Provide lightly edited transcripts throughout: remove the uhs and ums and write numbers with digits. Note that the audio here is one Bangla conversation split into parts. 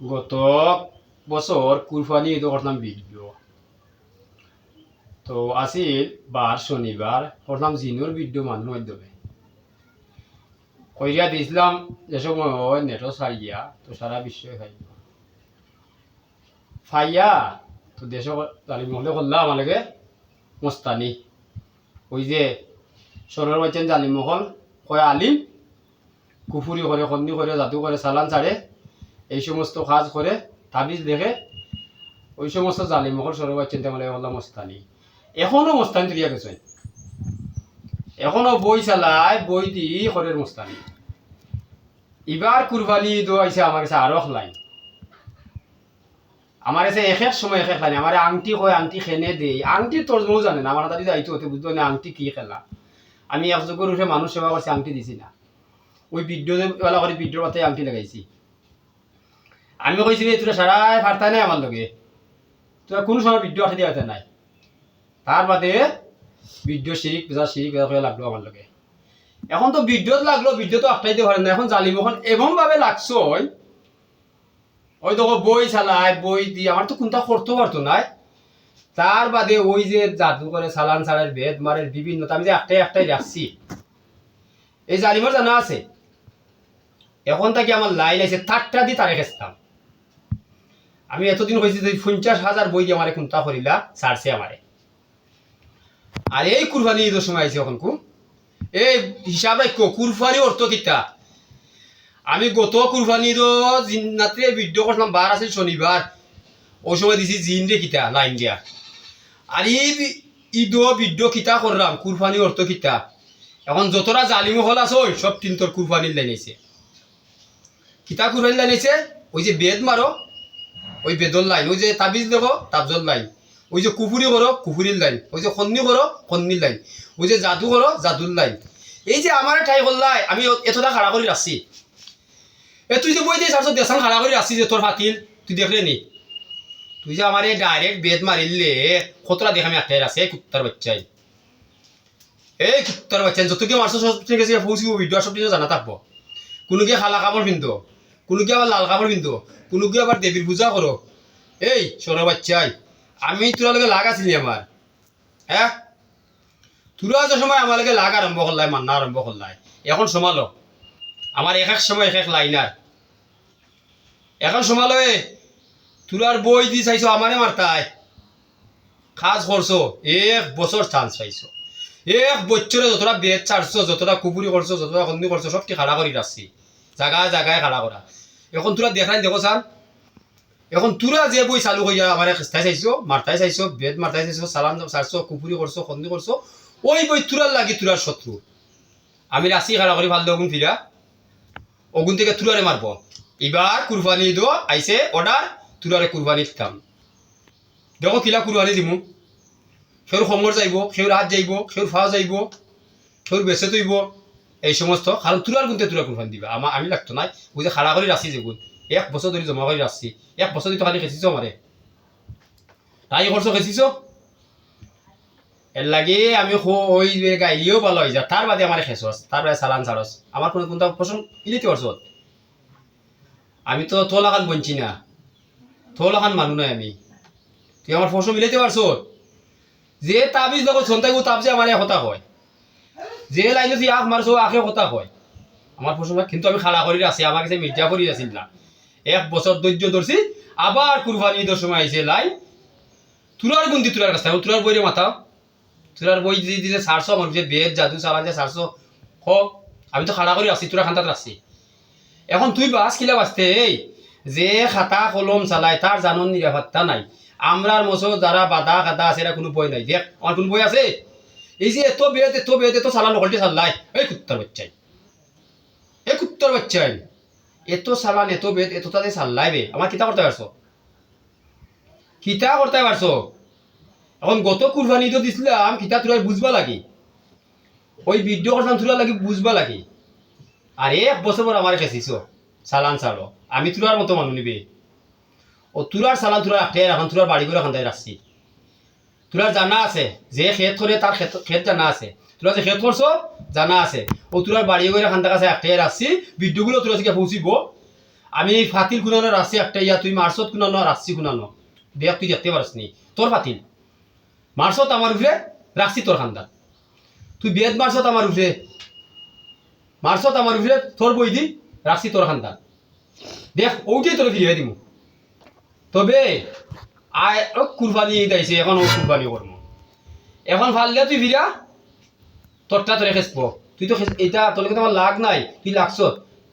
গত বছর কুরবানি ঈদ করতাম ভিডিও। তো আসিল বার শনিবার করতাম জিনুর ভিডিও মানুষ মাধ্যমে কইরা দিয়েছিলাম। যে সময় নেটও ছাড়িয়া তো সারা বিশ্ব ফাইয়া তো দেশ তালিম হলে করলাম আমাকে মস্তানি ওই যে সরের বাচ্চেন জালিম মহল কয় আলিম কুফুরি করে খন্দি করে জাদু করে চালান ছাড়ে এই সমস্ত কাজ করে তাবিজ দেখে ওই সমস্ত জালিম মহল সরের বাচ্চেন তেমন হল্লা মস্তানি এখনো মস্তানি তুলিয়া গেছে। এখনো বই চালায় বই দি হরের মস্তানি। এবার কুরবানি ঈদ আইসে আমার কাছে আরো লাইন। আমার কাছে এক এক সময় এক এক লাইন। আমার আংটি কয় আংটি খেনে দেই, আংটি তর্জমাও জানে না। আমার হাতে যাইতে হতে বুঝতো না আংটি কি খেলা। আমি এক যুগের উঠে মানুষ সেবা করছি, আংটি দিছি না। ওই ভিডিও বেলা করে ভিডিওর পাতে আংটি লাগাইছি। আমি কইছি তোরা সারাই ফারতাই নাই আমার লগে, তোরা কোনো সময় ভিডিও আঠে দিয়া নাই। তার বাদে ভিডিও শিরিক বেজা করে লাগলো আমার লগে। এখন তো ভিডিওত লাগলো, ভিডিও তো আটটাইতে পারেন না। এখন জালিম এখন এমন ভাবে লাগছো ওই দেখো বই চালায় বই দিয়ে আমার তো কোনটা করতে পারতো নাই। তার বাদে ওই যে জাদু করে চালান ছাড়ের বেদ মারের বিভিন্ন আমি যে একটাই রাখছি এই জালিমের জানা আছে। এখন তাকে আমার লাইন আছে তারটা দিয়ে তারে খেসতাম। আমি এতদিন হয়েছি যে 50,000 বই দিয়ে আমারে কোনটা করিলা ছাড়ছে আমারে। আর এই কুরবানি ঈদের সময় আইছে এখন এই হিসাব রাখো কুরবানি অর্থ কিতা। আমি গত কুরবানি জিন্নাতে ভিডিও করলাম, বার আছে শনিবার। ওই সময় দিছি জিন রে কিতা লাইন দিয়া। আর এই ঈদ ভিডিও কিতা করলাম কুরবানি অর্থ কিতা। এখন যতটা জালিম হল আছে সব তিনটোর কুরবানির লাইন আইছে। কিতা কুরবানির লাইন আইছে? ওই যে বেদ মারো ওই বেদর লাইন, ওই যে তাবিজ দেখো তাবজর লাইন, ওই যে কুফুরি করো কুফুরির লাইন, ওই যে খন্নি করো খন্নির লাইন, ওই যে জাদু করো জাদুর লাইন। এই যে আমার ঠাই করলাই আমি এতটা খাড়া করে রাখছি। তুই যে বই দিয়ে চারশো দেশান খাড়া করে রাখছি যে তোর ফাতিল তুই দেখলে নি। তুই যে আমার ডাইরেক্ট বেদ মারিলে কতটা দেখ আমি একটাই আছে কুত্তার বাচ্চাই। এই কুত্তার বাচ্চা যত কেউ মারছো সব ঠিক আছে পৌঁছিব ভিডিও সব কিছু জানা থাকবো। কোনো গিয়ে খালা কাপড় পিন্ধো, কোনো গিয়ে আবার লাল কাপড় পিন্ধো, কোনো গিয়ে আবার দেবীর পূজা করো। এই সর বাচ্চাই আমি তোরা লগে লাগ আছিলি আমার। হ্যাঁ তোরা যে সময় আমার লগে লাগ আরম্ভ করলাই মান্না আরম্ভ করলাই এখন সমালো আমার এক এক সময় এক এক লাইনার। এখন সমালো তোরার বই দি চাইছো আমারে মারতাই কাজ করছো 1 বছর চান্স পাইছো। 1 বছরে যতটা বেদ ছাড়ছো যতটা কুপুরি করছো যতটা খন্দি করছো সবটি খাড়া করে রাখছি জায়গায় জায়গায় খাড়া করা। এখন তোরা দেখাই দেখো স্যার, এখন তোরা যে বই চালু করিয়া আমার খেস্তাই চাইছো মারতাই চাইছো বেদ মারতাই চাইছো চালান ছাড়ছো কুপুরি করছো খন্দি করছো ওই বই তোরার লাগি তোরার শত্রু। আমি রাশি খাড়া করে ভাল দেগুন ফিরা ওগুন থেকে তুরারে মারব। এবার কুরবানি দো আইসে অর্ডার তুরারে কুরবানি দিতাম। দেখো কিলা কুরবানি দিমু। সেউর সমর যাইব, সেউর হাত যাইব, সেউর ফাও যাইব, সেউর বেছে তৈব এই সমস্ত। কারণ তুরার গুনতে তুরা কুরবানি দিবা আমি লাগতো নাই। ওই যে খাড়া করে রাখছি যেগুন 1 বছর ধরে জমা করে রাখছি। 1 বছর তো খালি খেছিস আমারে তাই করছো খেছিস। এর লাগে আমি ওই গাইলিও ভালো হয়ে যা তার বাদে আমার খেসস তার বাদে চালান ছাড়স আমার কোনো কোনটা পছন্দ ইলিতে পারছ। আমি তো তোলাখান বঞ্চি না, তোলাখান মানু নাই আমি। তুই আমার ফসল মিলাইতে পারছ। যে তাবিজ দেখো সন্তাই তাবজে আমার কথা হয়, যে লাইনে তুই আখ মারছো আখে কথা হয় আমার ফসল। কিন্তু আমি খাড়া করি আছি আমার কাছে মির্জা করি আসিল না। 1 বছর ধৈর্য ধরছি। আবার কুরবানি ঈদের সময় আইসে লাই তুরার গুন্দি তুরার কাছে তুরার বইরে মাথাও তুরার বই দিতে ছাড়ছো আমার যে বেদ জাদু চালান যে ছাড়ছো হোক। আমি তো খাড়া করি আসছি তুরা খান্তাত রাখছি। এখন তুই বাস কিলা বাঁচতে এই যে খাতা কলম চালায় তার জানন নিরাপত্তা নাই। আমরার মতো যারা বাধা খাতা আছে এরা কোনো বই নাই। দেখ আমার কোনো বই আছে? এই যে এত বেদ এত চালান নকলটি চাল্লাই এই কুত্তার বাচ্চাই এই কুত্তার বাচ্চাই এত চালান এত বেদ এত তাদের চাল্লাই বে আমার কিতা করতে পারছো কিতা করতে পারছো। এখন গত কুরবানি তো দিছিলাম কিতা তোরা বুঝবা লাগি ওই ভিডিও করতাম তোরা লাগি বুঝবা লাগি। আর 1 বছর পর আমার খেছিস চালান ছাড়ো আমি তোরার মতো মানুষ নিবে ও তোরার চালান তোরা রাখতে এখন তোরার বাড়ি করে খান্দাই রাখছি। তোরার জানা আছে যে খেত করে তার খেত জানা আছে, তোরা যে খেত করছো জানা আছে ও তোরার বাড়ি করে খান্দার কাছে একটাই রাখছি। ভিডিওগুলো তোরা থেকে পৌঁছিব আমি ফাতিল কুনানো রাখছি একটা ইয়া তুই মার্চত কুনানো রাখছি কুনানো দেখ তুই দেখতে পারস নি তোর ফাতিল মার্চত আমার উপরে রাখছি তোর খান্দার তুই বেদ মার্চত আমার উপরে তোর বই দি রাখছি তোর খান্দার দেখ ওটাই তোর ফিরিয়ে দিব তবে আয় কুরবানি দিয়েছে এখন ও কুরবানি করবো এখন ফাললে তুই ফিরা তোরটা তোরে খেসব তুই তো এটা তোর লোকে তো আমার লাগ নাই তুই লাগছ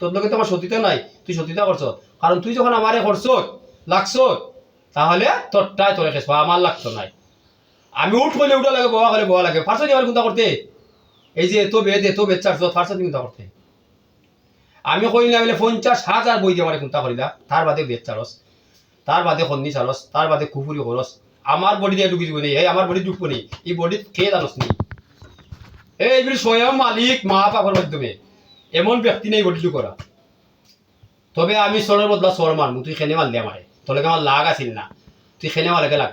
তোর লোকে তো আমার সতীতা নাই তুই সতীতা করছ কারণ তুই যখন আমারে করছ লাগছ তাহলে তোরটাই তোরে খেসব আমার লাগতো নাই আমি উঠ করলে উঠা লাগে বয়া করলে বয়া লাগে ফার্স্ট আমার চিন্তা করতে এই যে তো বেদ এত বেদ চার্জ ফার্স্ট চিন্তা করতে আমি কই না বলে 50,000 বই দিয়ে আমার চিন্তা করিলা তার বাদে বেদ চারস তার বাদে সন্নি চালস তার বাদে কুকুরি করস আমার বডি দিয়ে ঢুকি দিব নেই এই আমার বডি ঢুকবো নেই এই বডি খেয়ে জানস নি এইগুলি স্বয়ং মালিক মা বাবার মাধ্যমে এমন ব্যক্তি নেই বডি করা তবে আমি সরের বদলা সর মারমু তুই খেনে মারলে আমারে তোলে আমার লাগ আছিল না তুই খেনে মারলে লাগ